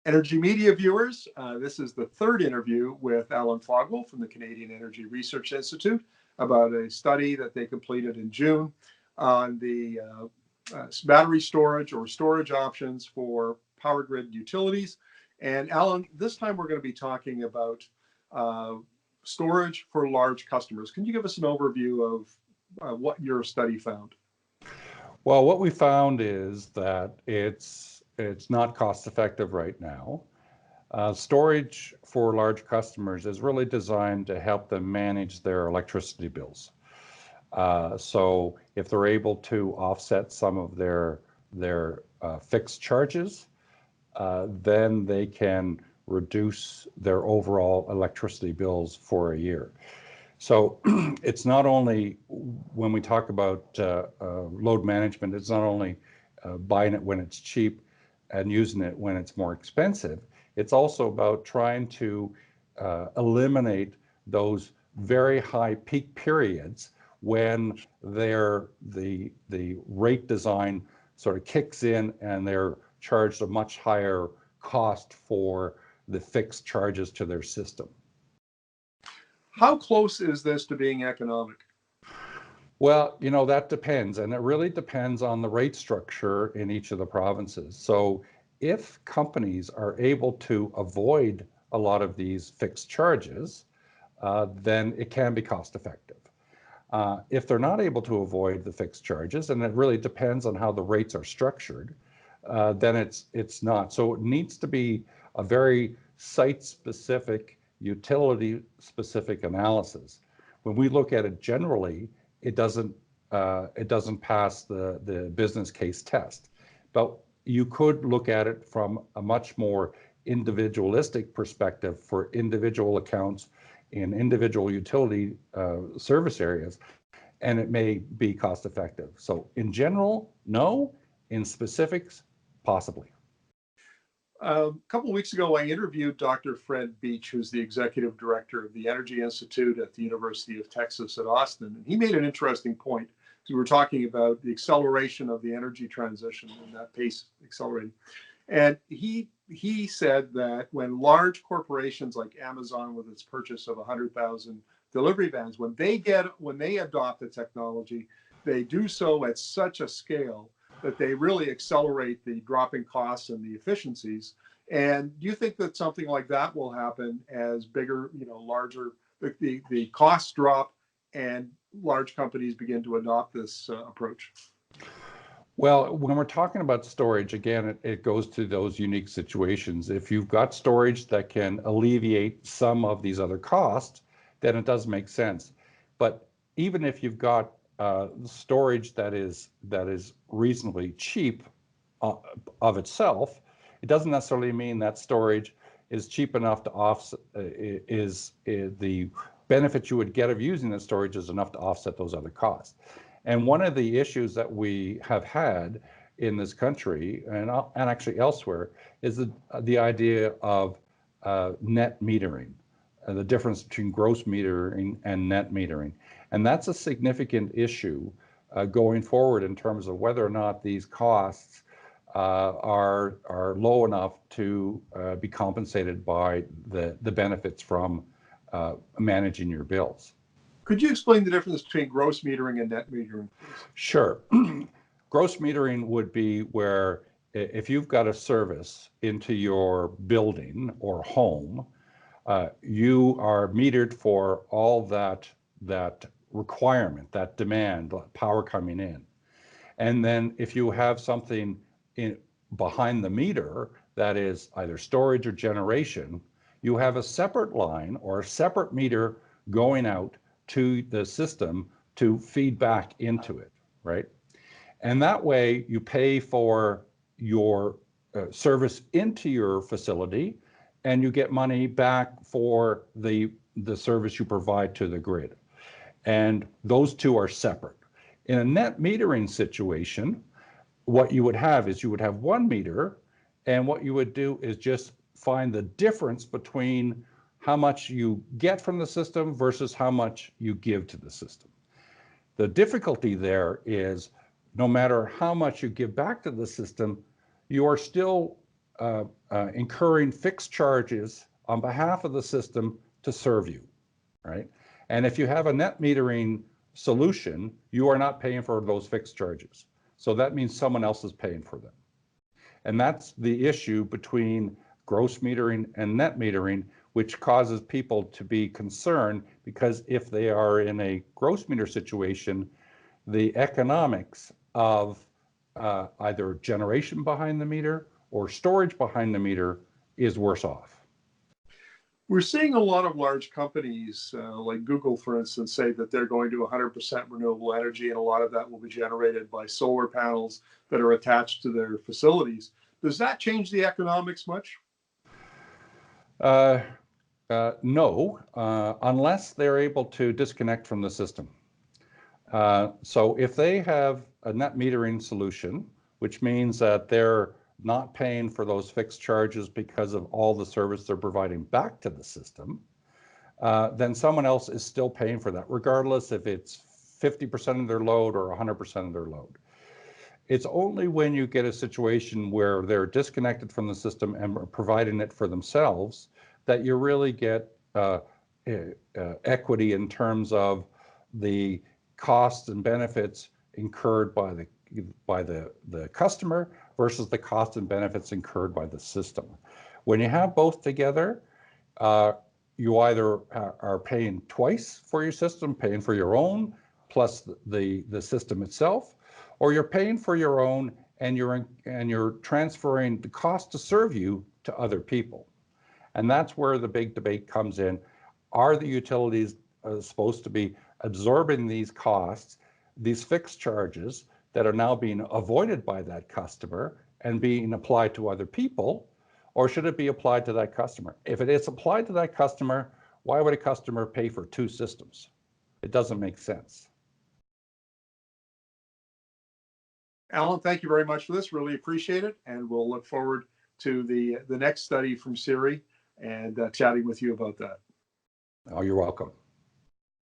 Energy Media viewers, this is the third interview with Allan Fogwill from the Canadian Energy Research Institute about a study that they completed in June on the battery storage or storage options for power grid utilities. And Allan, this time we're going to be talking about storage for large customers. Can you give us an overview of what your study found? Well, what we found is that it's not cost effective right now. Storage for large customers is really designed to help them manage their electricity bills. So if they're able to offset some of their fixed charges, then they can reduce their overall electricity bills for a year. So it's not only, when we talk about load management, it's not only buying it when it's cheap and using it when it's more expensive. It's also about trying to eliminate those very high peak periods when the rate design sort of kicks in and they're charged a much higher cost for the fixed charges to their system. How close is this to being economic? Well, that depends, and it really depends on the rate structure in each of the provinces. So if companies are able to avoid a lot of these fixed charges, then it can be cost effective. If they're not able to avoid the fixed charges, and it really depends on how the rates are structured, then it's not. So it needs to be a very site-specific, utility-specific analysis. When we look at it generally, it doesn't pass the business case test. But you could look at it from a much more individualistic perspective for individual accounts in individual utility service areas, and it may be cost effective. So in general, no. In specifics, possibly. A couple of weeks ago, I interviewed Dr. Fred Beach, who's the executive director of the Energy Institute at the University of Texas at Austin. And he made an interesting point. We were talking about the acceleration of the energy transition and that pace accelerating. And he said that when large corporations like Amazon, with its purchase of 100,000 delivery vans, when they adopt the technology, they do so at such a scale that they really accelerate the dropping costs and the efficiencies. And do you think that something like that will happen as bigger, larger, the costs drop and large companies begin to adopt this approach? Well, when we're talking about storage, again, it goes to those unique situations. If you've got storage that can alleviate some of these other costs, then it does make sense. But even if you've got storage that is reasonably cheap of itself, it doesn't necessarily mean that storage is cheap enough to offset the benefit you would get of using the storage is enough to offset those other costs. And one of the issues that we have had in this country and actually elsewhere is the idea of net metering, the difference between gross metering and net metering. And that's a significant issue going forward in terms of whether or not these costs are low enough to be compensated by the benefits from managing your bills. Could you explain the difference between gross metering and net metering, please? Sure. Gross metering would be where if you've got a service into your building or home, you are metered for all that requirement, that demand, power coming in. And then if you have something behind the meter that is either storage or generation, you have a separate line or a separate meter going out to the system to feed back into it, right? And that way you pay for your service into your facility and you get money back for the service you provide to the grid. And those two are separate. In a net metering situation, what you would have is you would have one meter, and what you would do is just find the difference between how much you get from the system versus how much you give to the system. The difficulty there is no matter how much you give back to the system, you are still incurring fixed charges on behalf of the system to serve you, right? And if you have a net metering solution, you are not paying for those fixed charges. So that means someone else is paying for them. And that's the issue between gross metering and net metering, which causes people to be concerned, because if they are in a gross meter situation, the economics of either generation behind the meter or storage behind the meter is worse off. We're seeing a lot of large companies like Google, for instance, say that they're going to 100% renewable energy, and a lot of that will be generated by solar panels that are attached to their facilities. Does that change the economics much? No, unless they're able to disconnect from the system. So if they have a net metering solution, which means that they're not paying for those fixed charges because of all the service they're providing back to the system, then someone else is still paying for that, regardless if it's 50% of their load or 100% of their load. It's only when you get a situation where they're disconnected from the system and are providing it for themselves that you really get equity in terms of the costs and benefits incurred by the customer versus the costs and benefits incurred by the system. When you have both together, you either are paying twice for your system, paying for your own plus the system itself, or you're paying for your own and you're transferring the cost to serve you to other people. And that's where the big debate comes in. Are the utilities supposed to be absorbing these costs, these fixed charges that are now being avoided by that customer and being applied to other people, or should it be applied to that customer? If it is applied to that customer, why would a customer pay for two systems? It doesn't make sense. Allan, thank you very much for this. Really appreciate it. And we'll look forward to the next study from CIRI and chatting with you about that. Oh, you're welcome.